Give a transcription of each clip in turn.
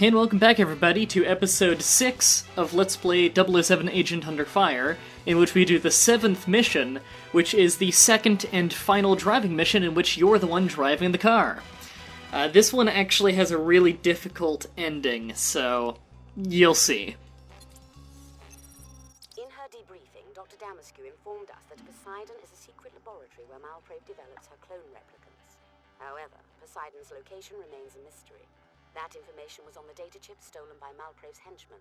Hey and welcome back everybody to episode 6 of Let's Play 007 Agent Under Fire, in which we do the 7th mission, which is the second and final driving mission in which you're the one driving the car. This one actually has a really difficult ending, so you'll see. In her debriefing, Dr. Damascu informed us that Poseidon is a secret laboratory where Mah-Dry-Bread develops her clone replicants. However, Poseidon's location remains a mystery. That information was on the data chip stolen by Mah-Dry-Bread's henchmen.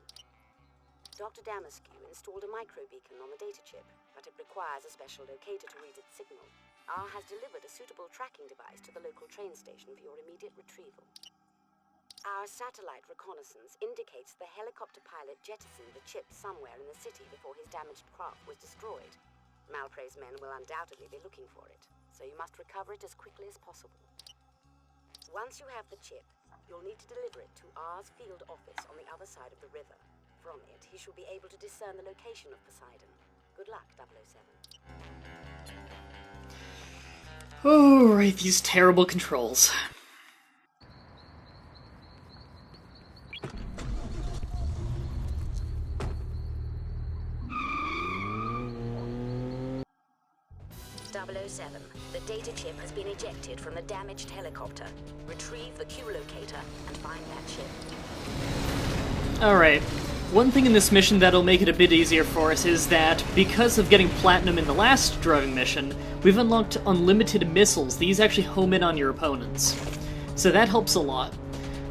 Dr. Damascu installed a microbeacon on the data chip, but it requires a special locator to read its signal. R has delivered a suitable tracking device to the local train station for your immediate retrieval. Our satellite reconnaissance indicates the helicopter pilot jettisoned the chip somewhere in the city before his damaged craft was destroyed. Mah-Dry-Bread's men will undoubtedly be looking for it, so you must recover it as quickly as possible. Once you have the chip, you'll need to deliver it to R's field office on the other side of the river. From it, he shall be able to discern the location of Poseidon. Good luck, 007. Oh, right, these terrible controls. The data chip has been ejected from the damaged helicopter. Retrieve the Q locator and find that chip. Alright, one thing in this mission that'll make it a bit easier for us is that, because of getting platinum in the last driving mission, we've unlocked unlimited missiles. These actually home in on your opponents. So that helps a lot.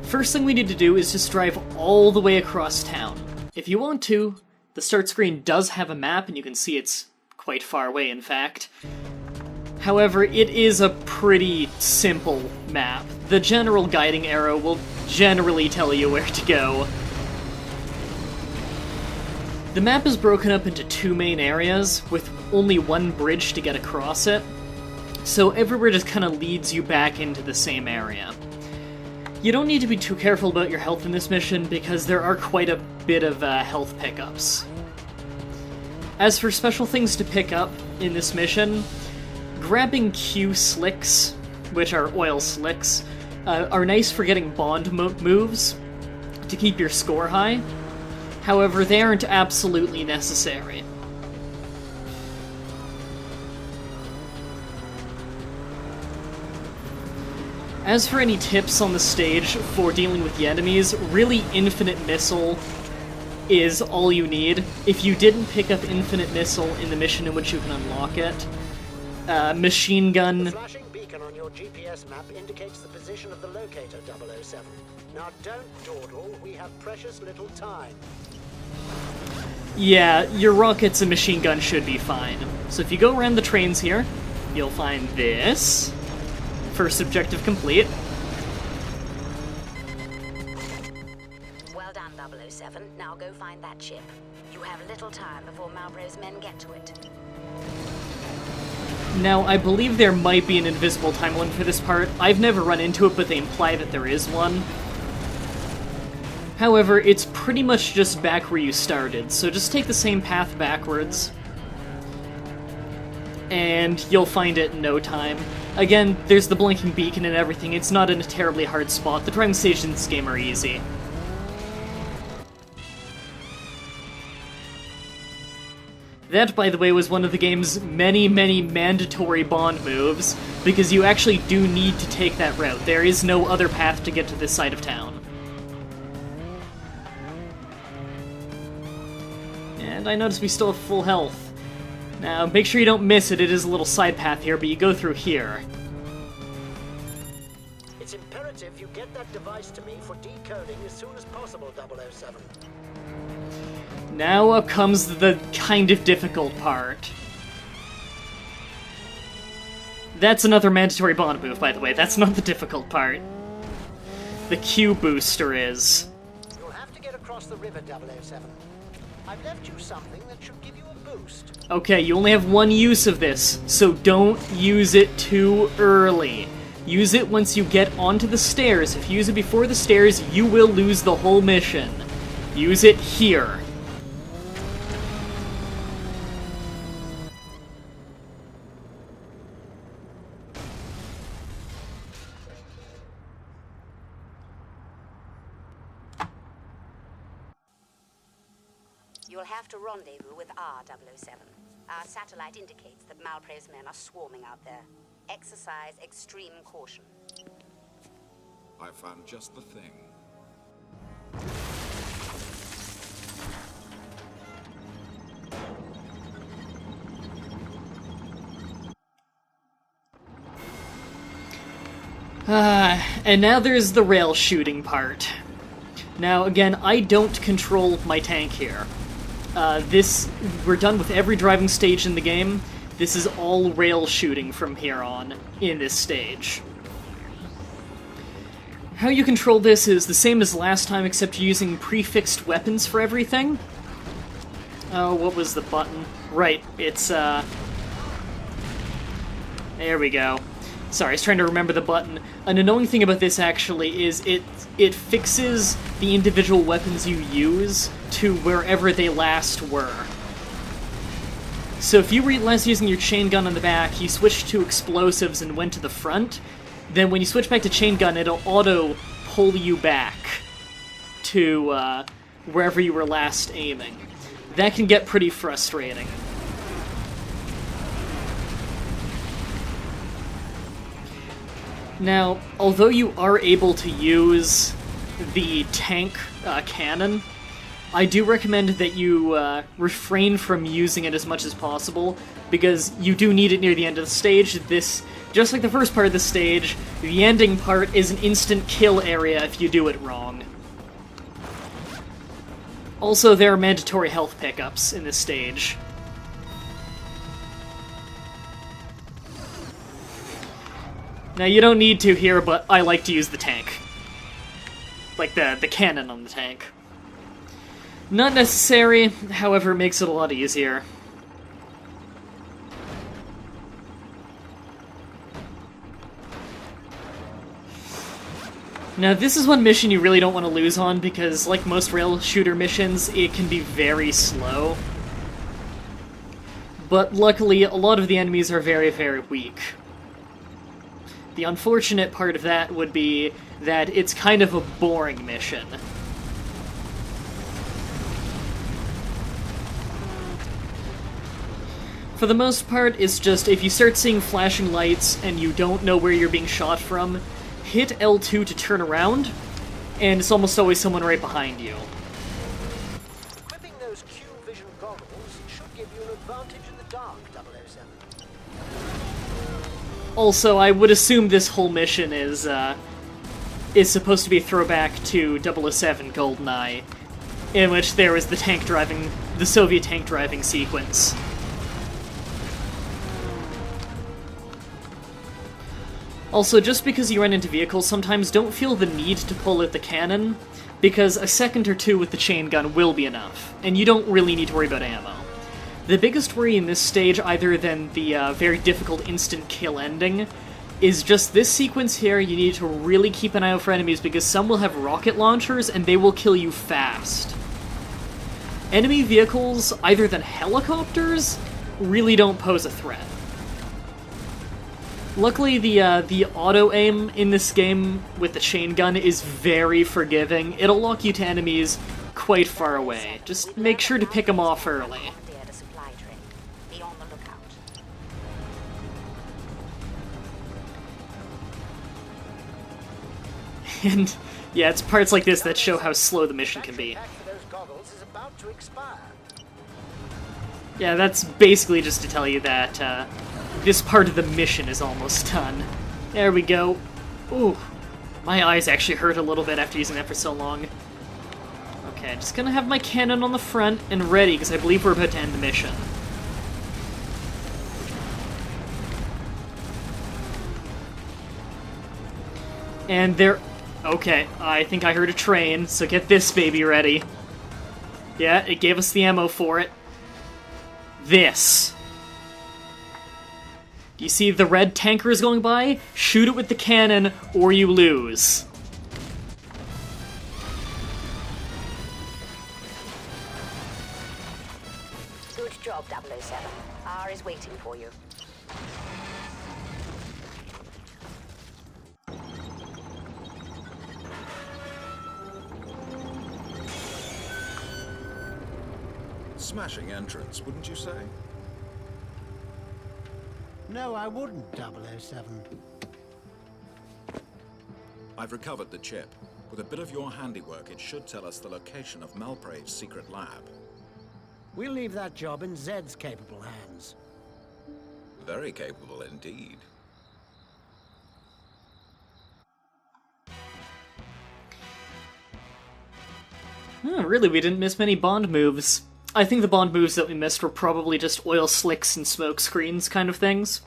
First thing we need to do is just drive all the way across town. If you want to, the start screen does have a map, and you can see it's quite far away, in fact. However, it is a pretty simple map. The general guiding arrow will generally tell you where to go. The map is broken up into two main areas, with only one bridge to get across it, so everywhere just kind of leads you back into the same area. You don't need to be too careful about your health in this mission, because there are quite a bit of health pickups. As for special things to pick up in this mission, grabbing Q slicks, which are oil slicks, are nice for getting bond moves to keep your score high. However, they aren't absolutely necessary. As for any tips on the stage for dealing with the enemies, really Infinite Missile is all you need. If you didn't pick up Infinite Missile in the mission in which you can unlock it, machine gun. The flashing beacon on your GPS map indicates the position of the locator, 007. Now don't dawdle, we have precious little time. Yeah, your rockets and machine gun should be fine. So if you go around the trains here, you'll find this. First objective complete. Well done, 007. Now go find that chip. You have little time before Mah-Dry-Bread's men get to it. Now, I believe there might be an invisible time limit for this part. I've never run into it, but they imply that there is one. However, it's pretty much just back where you started, so just take the same path backwards, and you'll find it in no time. Again, there's the blinking beacon and everything. It's not in a terribly hard spot. The driving stations in this game are easy. That, by the way, was one of the game's many, many mandatory Bond moves, because you actually do need to take that route. There is no other path to get to this side of town. And I notice we still have full health. Now, make sure you don't miss it. It is a little side path here, but you go through here. It's imperative you get that device to me for decoding as soon as possible, 007. Now up comes the kind of difficult part. That's another mandatory Bond move, by the way. That's not the difficult part. The Q booster is. You'll have to get across the river, 007. I've left you something that should give you a boost. Okay, you only have one use of this, so don't use it too early. Use it once you get onto the stairs. If you use it before the stairs, you will lose the whole mission. Use it here. You'll have to rendezvous with R007. Our satellite indicates that Malprave's men are swarming out there. Exercise extreme caution. I found just the thing. And now there's the rail shooting part. Now, again, I don't control my tank here. We're done with every driving stage in the game. This is all rail shooting from here on in this stage. How you control this is the same as last time, except you're using prefixed weapons for everything. Oh, what was the button? Right, it's, there we go. Sorry, I was trying to remember the button. An annoying thing about this, actually, is it fixes the individual weapons you use to wherever they last were. So if you were last using your chain gun on the back, you switched to explosives and went to the front, then when you switch back to chain gun, it'll auto-pull you back to wherever you were last aiming. That can get pretty frustrating. Now, although you are able to use the tank cannon, I do recommend that you refrain from using it as much as possible, because you do need it near the end of the stage. This, just like the first part of the stage, the ending part is an instant kill area if you do it wrong. Also, there are mandatory health pickups in this stage. Now, you don't need to here, but I like to use the tank. Like the cannon on the tank. Not necessary, however, it makes it a lot easier. Now, this is one mission you really don't want to lose on, because, like most rail shooter missions, it can be very slow. But luckily, a lot of the enemies are very, very weak. The unfortunate part of that would be that it's kind of a boring mission. For the most part, it's just if you start seeing flashing lights and you don't know where you're being shot from, hit L2 to turn around, and it's almost always someone right behind you. Equipping those Q-Vision goggles should give you an advantage in the dark, 007. Also, I would assume this whole mission is supposed to be a throwback to 007 GoldenEye, in which there was the Soviet tank driving sequence. Also, just because you run into vehicles, sometimes don't feel the need to pull out the cannon, because a second or two with the chain gun will be enough, and you don't really need to worry about ammo. The biggest worry in this stage, other than the very difficult instant kill ending, is just this sequence here. You need to really keep an eye out for enemies, because some will have rocket launchers, and they will kill you fast. Enemy vehicles, other than helicopters, really don't pose a threat. Luckily, the auto-aim in this game with the chain gun is very forgiving. It'll lock you to enemies quite far away. Just make sure to pick them off early. Be on the lookout. And yeah, it's parts like this that show how slow the mission can be. Yeah, that's basically just to tell you that this part of the mission is almost done. There we go. Ooh, my eyes actually hurt a little bit after using that for so long. Okay, just gonna have my cannon on the front and ready, because I believe we're about to end the mission. And there... Okay, I think I heard a train, so get this baby ready. Yeah, it gave us the ammo for it. This. Do you see the red tankers going by? Shoot it with the cannon, or you lose. Good job, 007. R is waiting for you. smashing entrance, wouldn't you say? No, I wouldn't, 007. I've recovered the chip. With a bit of your handiwork, it should tell us the location of Malprave's secret lab. We'll leave that job in Zed's capable hands. Very capable indeed. Really, we didn't miss many Bond moves. I think the Bond moves that we missed were probably just oil slicks and smoke screens kind of things.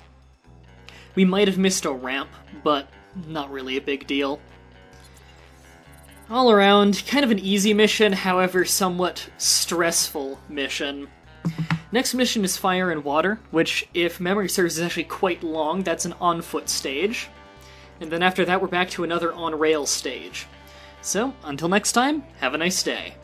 We might have missed a ramp, but not really a big deal. All around, kind of an easy mission, however somewhat stressful mission. Next mission is Fire and Water, which, if memory serves, is actually quite long. That's an on-foot stage. And then after that, we're back to another on-rail stage. So, until next time, have a nice day.